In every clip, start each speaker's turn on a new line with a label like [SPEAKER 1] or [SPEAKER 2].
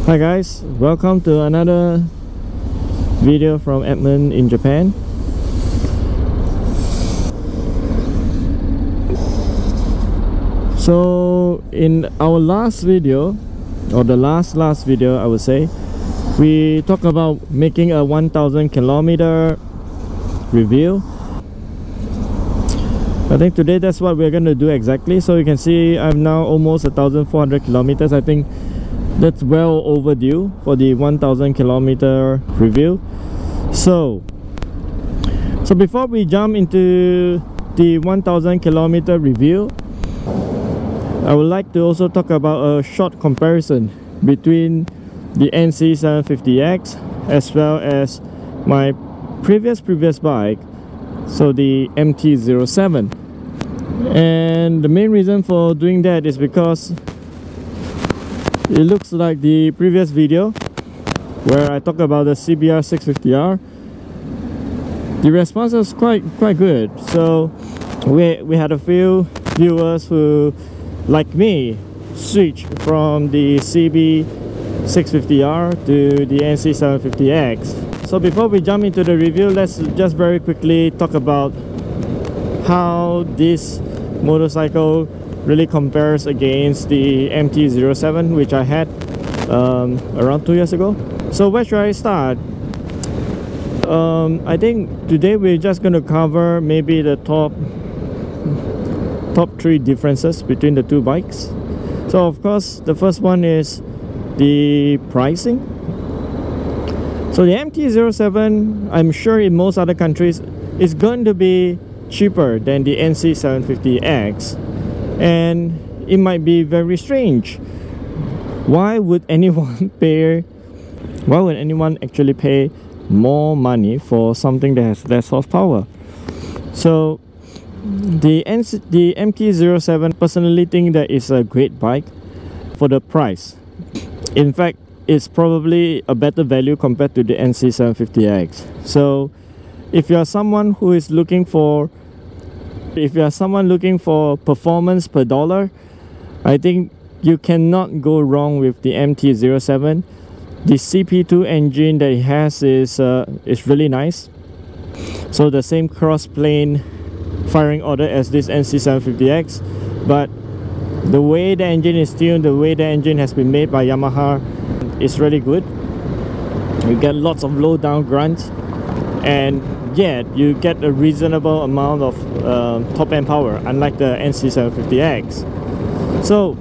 [SPEAKER 1] Hi guys, welcome to another video from Edmund in Japan. So in our last video, or the last video I would say, we talked about making a 1000 kilometer review. I think today that's what we're going to do exactly. So you can see I'm now almost 1400 kilometers. I think that's well overdue for the 1000 kilometer review. So before we jump into the 1000 kilometer review, I would like to also talk about a short comparison between the NC750X as well as my previous bike, so the MT-07. And the main reason for doing that is because it looks like the previous video where I talked about the CBR 650R. The response was quite good. So we had a few viewers who, like me, switched from the CB 650R to the NC750X. So before we jump into the review, let's just very quickly talk about how this motorcycle really compares against the MT-07, which I had around 2 years ago. So where should I start? I think today we're just going to cover maybe the top 3 differences between the two bikes. So of course the first one is the pricing. So the MT-07, I'm sure in most other countries, is going to be cheaper than the NC750X, and it might be very strange. Why would anyone actually pay more money for something that has less horsepower? So the MT-07, personally think that it's a great bike for the price. In fact, it's probably a better value compared to the NC750X. So if you are someone who is looking for performance per dollar, I think you cannot go wrong with the MT-07. The CP2 engine that it has is really nice. So the same cross-plane firing order as this NC750X, but the way the engine is tuned, the way the engine has been made by Yamaha is really good. You get lots of low down grunts, and yet you get a reasonable amount of top end power, unlike the NC750X. So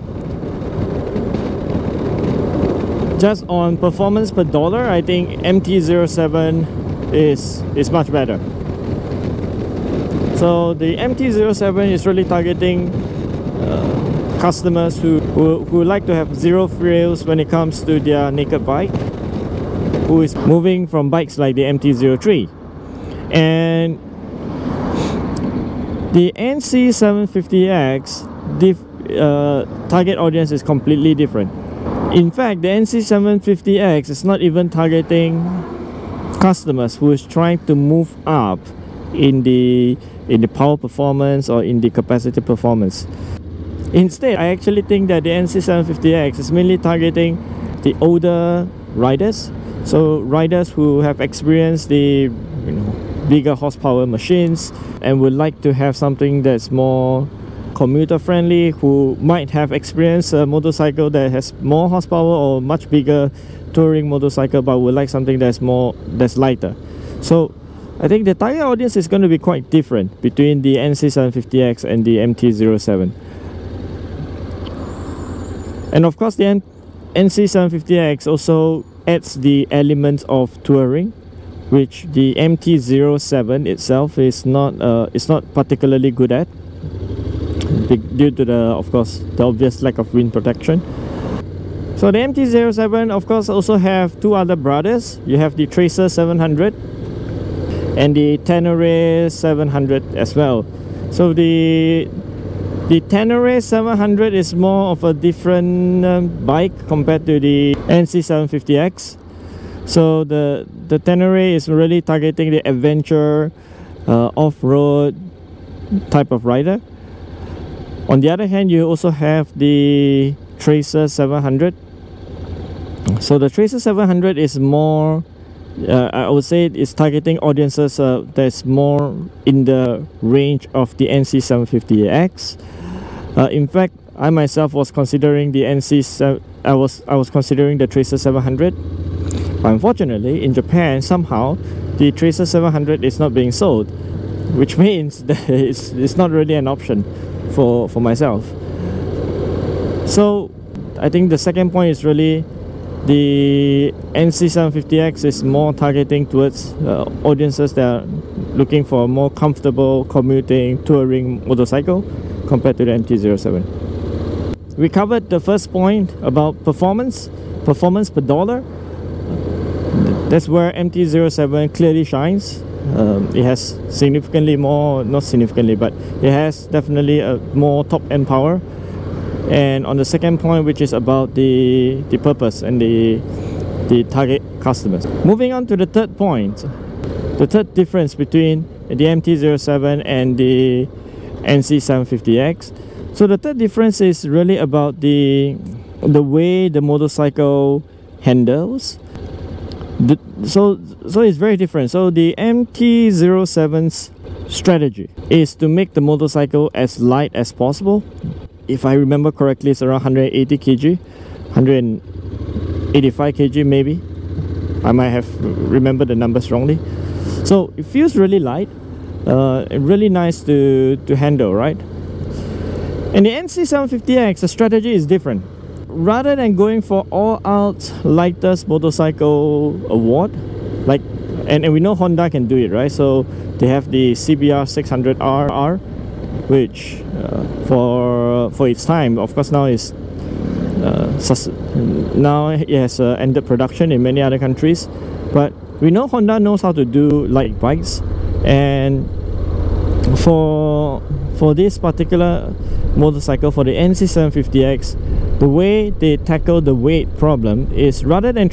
[SPEAKER 1] just on performance per dollar, I think MT-07 is much better. So the MT-07 is really targeting customers who like to have zero frills when it comes to their naked bike, who is moving from bikes like the MT-03. And the NC750X, the target audience is completely different. In fact, the NC750X is not even targeting customers who is trying to move up in the power performance or in the capacity performance. Instead, I actually think that the NC750X is mainly targeting the older riders. So riders who have experienced the bigger horsepower machines and would like to have something that's more commuter friendly, who might have experienced a motorcycle that has more horsepower or much bigger touring motorcycle, but would like something that's lighter. So I think the target audience is going to be quite different between the NC750X and the MT-07. And of course the NC750X also adds the elements of touring, which the MT-07 itself is not particularly good at, due to the obvious lack of wind protection. So the MT-07 of course also have two other brothers. You have the Tracer 700 and the Tenere 700 as well. So the Tenere 700 is more of a different bike compared to the NC750X. So the Tenere is really targeting the adventure, off-road type of rider. On the other hand, you also have the Tracer 700, So the Tracer 700 is more, I would say it's targeting audiences that's more in the range of the NC750X. In fact, I myself was considering the I was considering the Tracer 700. But unfortunately, in Japan, somehow the Tracer 700 is not being sold, which means that it's not really an option for myself. So I think the second point is really the NC750X is more targeting towards audiences that are looking for a more comfortable commuting, touring motorcycle compared to the MT-07. We covered the first point about performance per dollar. That's where MT-07 clearly shines. It has significantly more, not significantly, but it has definitely a more top-end power. And on the second point, which is about the purpose and the target customers. Moving on to the third point, the third difference between the MT-07 and the NC750X. So the third difference is really about the way the motorcycle handles. So it's very different. So the MT-07's strategy is to make the motorcycle as light as possible. If I remember correctly, it's around 180 kg, 185 kg maybe. I might have remembered the numbers wrongly. So it feels really light, really nice to handle, right? And the NC750X, the strategy is different. Rather than going for all-out lightest motorcycle award, like, and we know Honda can do it, right? So they have the CBR 600RR, which for its time, of course, now is now it has ended production in many other countries. But we know Honda knows how to do light bikes, and for this particular motorcycle, for the NC750X, the way they tackle the weight problem is rather than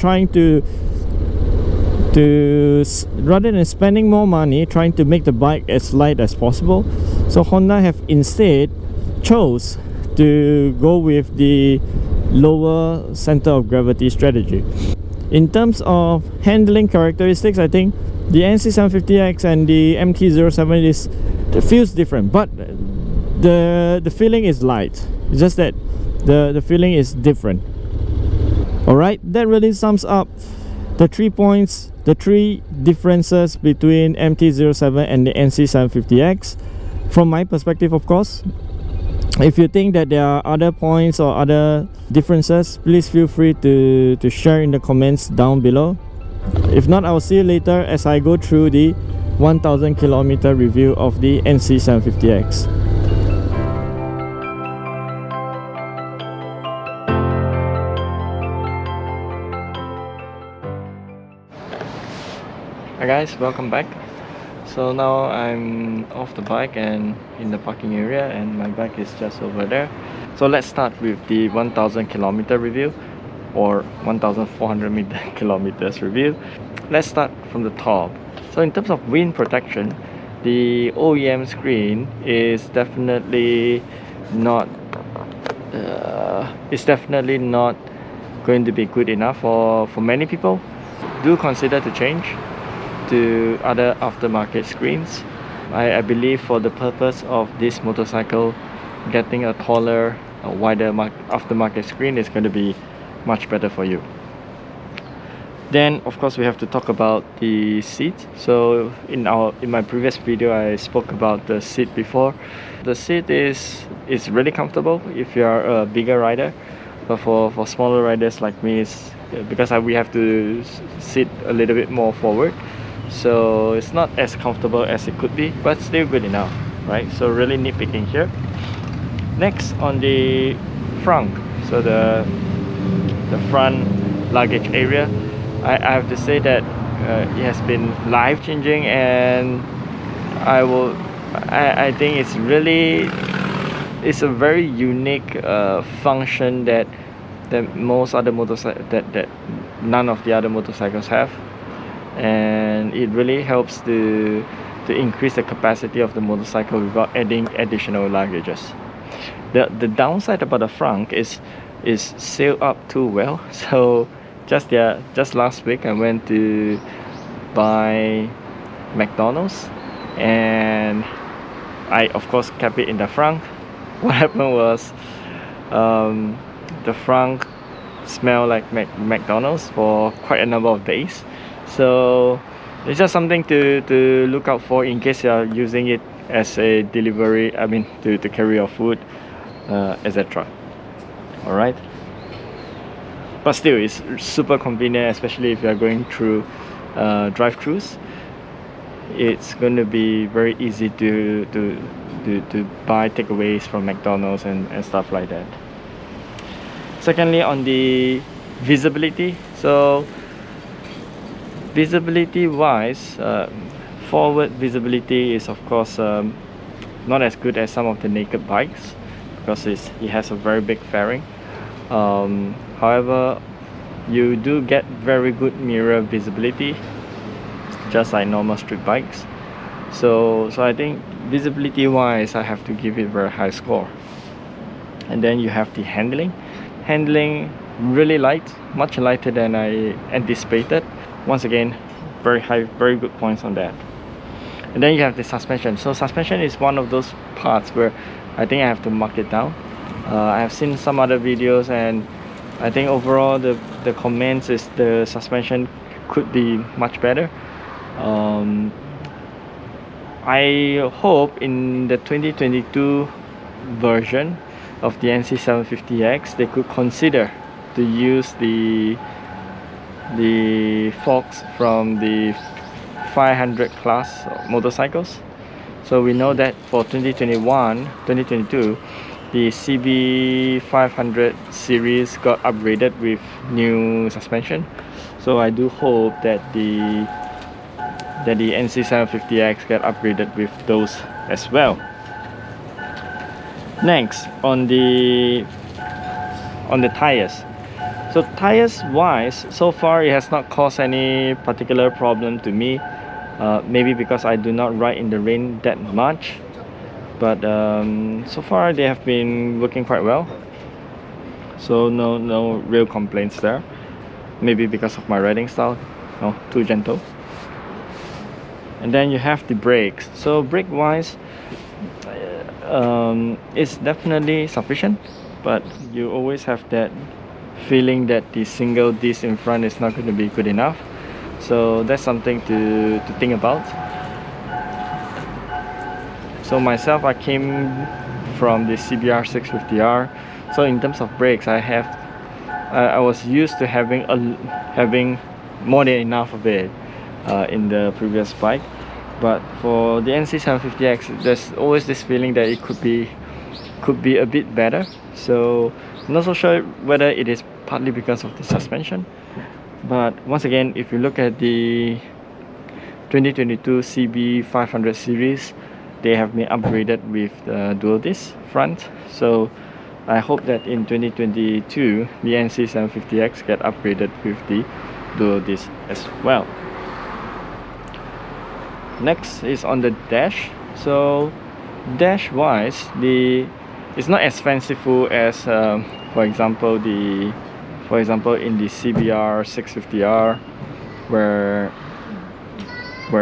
[SPEAKER 1] spending more money trying to make the bike as light as possible, so Honda have instead chose to go with the lower center of gravity strategy. In terms of handling characteristics, I think the NC750X and the MT-07 feels different, but the feeling is light. It's just that the feeling is different. Alright, that really sums up the 3 points, the 3 differences between MT-07 and the NC750X. From my perspective, of course. If you think that there are other points or other differences, please feel free to share in the comments down below. If not, I'll see you later as I go through the 1000 kilometer review of the NC750X. Hi guys, welcome back. So now I'm off the bike and in the parking area, and my bike is just over there. So let's start with the 1000 kilometer review, or 1400 kilometers review. Let's start from the top. So in terms of wind protection, the OEM screen is definitely not going to be good enough for many people. Do consider to change to other aftermarket screens. I believe for the purpose of this motorcycle, getting a taller, wider aftermarket screen is going to be much better for you. Then of course we have to talk about the seat. So in my previous video I spoke about the seat before. The seat is really comfortable if you are a bigger rider, but for smaller riders like me, it's because we have to sit a little bit more forward, so it's not as comfortable as it could be, but still good enough, right? So really nitpicking here. Next, on the front, so the front luggage area, I have to say that it has been life-changing, and I think it's a very unique function that most other that none of the other motorcycles have. And it really helps to increase the capacity of the motorcycle without adding additional luggages. The downside about the front is sealed up too well, so just last week I went to buy McDonald's, and I of course kept it in the front. What happened was the front smelled like McDonald's for quite a number of days. So it's just something to look out for in case you are using it as a delivery, I mean to carry your food, etc. Alright, but still it's super convenient, especially if you are going through drive-thrus. It's going to be very easy to buy takeaways from McDonald's and stuff like that. Secondly, on the visibility, so visibility wise, forward visibility is of course not as good as some of the naked bikes because it has a very big fairing. However, you do get very good mirror visibility, just like normal street bikes. So I think visibility wise I have to give it very high score. And then you have the handling really light, much lighter than I anticipated. Once again, very high, very good points on that. And then you have the suspension. So suspension is one of those parts where I think I have to mark it down. I have seen some other videos, and I think overall the comments is the suspension could be much better. I hope in the 2022 version of the NC750X they could consider to use the forks from the 500 class motorcycles. So we know that for 2022 the CB500 series got upgraded with new suspension. So I do hope that the NC750X get upgraded with those as well. Next, on the tires. So tires wise, so far it has not caused any particular problem to me. Maybe because I do not ride in the rain that much, but so far they have been working quite well. So no real complaints there. Maybe because of my riding style, no, too gentle. And then you have the brakes. So brake wise, it's definitely sufficient, but you always have that feeling that the single disc in front is not going to be good enough. So that's something to think about. So myself, I came from the CBR 650R. So in terms of brakes, I was used to having more than enough of it in the previous bike. But for the NC750X, there's always this feeling that it could be a bit better. So I'm not so sure whether it is partly because of the suspension. But once again, if you look at the 2022 CB500 series, they have been upgraded with the dual disc front. So I hope that in 2022 the NC750X get upgraded with the dual disc as well. Next is on the dash. So dash wise, it's not as fanciful as for example in the CBR 650R, where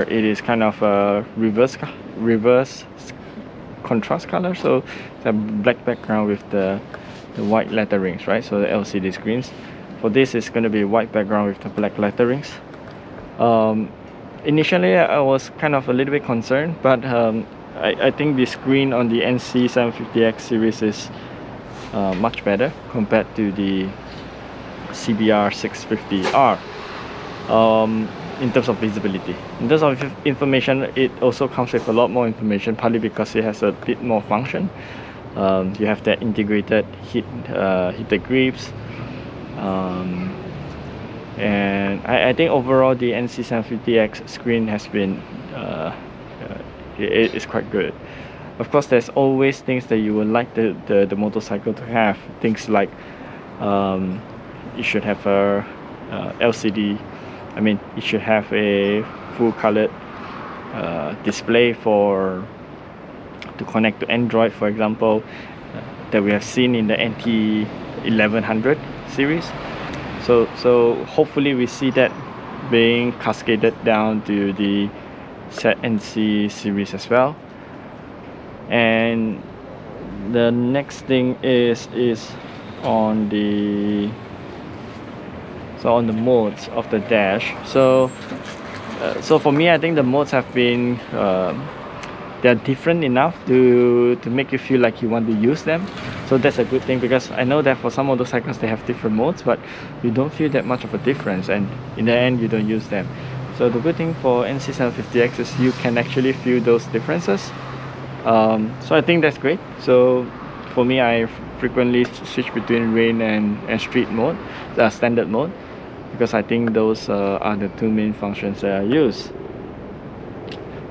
[SPEAKER 1] it is kind of a reverse contrast color. So it's a black background with the white letterings, right? So the LCD screens. For this, it's going to be white background with the black letterings. Initially I was kind of a little bit concerned, but I think the screen on the NC750X series is much better compared to the CBR 650R. In terms of visibility, in terms of information, it also comes with a lot more information, partly because it has a bit more function. You have that integrated heated grips, and I think overall the NC750X screen has been it is quite good. Of course, there's always things that you would like the motorcycle to have. Things like it should have a LCD. I mean, it should have a full colored display to connect to Android, for example, that we have seen in the MT-1100 series. So hopefully we see that being cascaded down to the NC series as well. And the next thing is on the modes of the dash. So for me, I think the modes have been they're different enough to make you feel like you want to use them. So that's a good thing, because I know that for some motorcycles they have different modes, but you don't feel that much of a difference, and in the end you don't use them. So the good thing for NC750X is you can actually feel those differences. So I think that's great. So for me, I frequently switch between rain and street mode, the standard mode, because I think those are the two main functions that I use.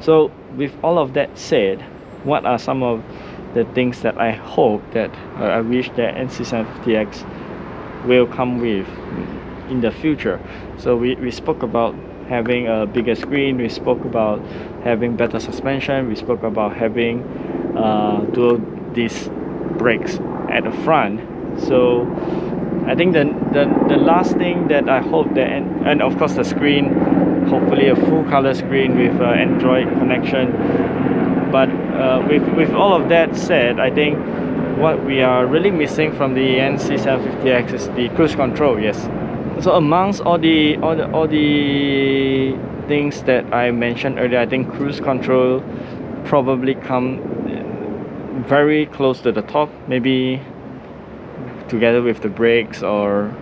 [SPEAKER 1] So with all of that said, what are some of the things that I hope that I wish that NC750X will come with in the future? So we spoke about having a bigger screen, we spoke about having better suspension, we spoke about having dual disc brakes at the front. So I think the last thing that I hope that, and of course the screen, hopefully a full color screen with Android connection. But with all of that said, I think what we are really missing from the NC750X is the cruise control. Yes. So amongst all the things that I mentioned earlier, I think cruise control probably come very close to the top, maybe together with the brakes or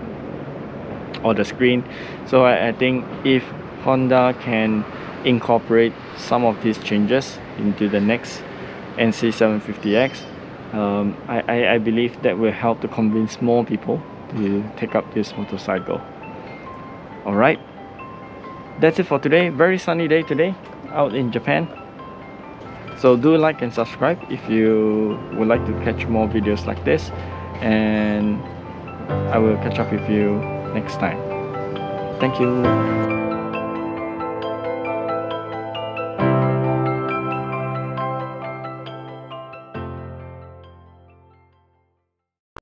[SPEAKER 1] the screen. So I think if Honda can incorporate some of these changes into the next NC750X, I believe that will help to convince more people to take up this motorcycle. Alright, that's it for today. Very sunny day today out in Japan. So do like and subscribe if you would like to catch more videos like this, and I will catch up with you next time. Thank you.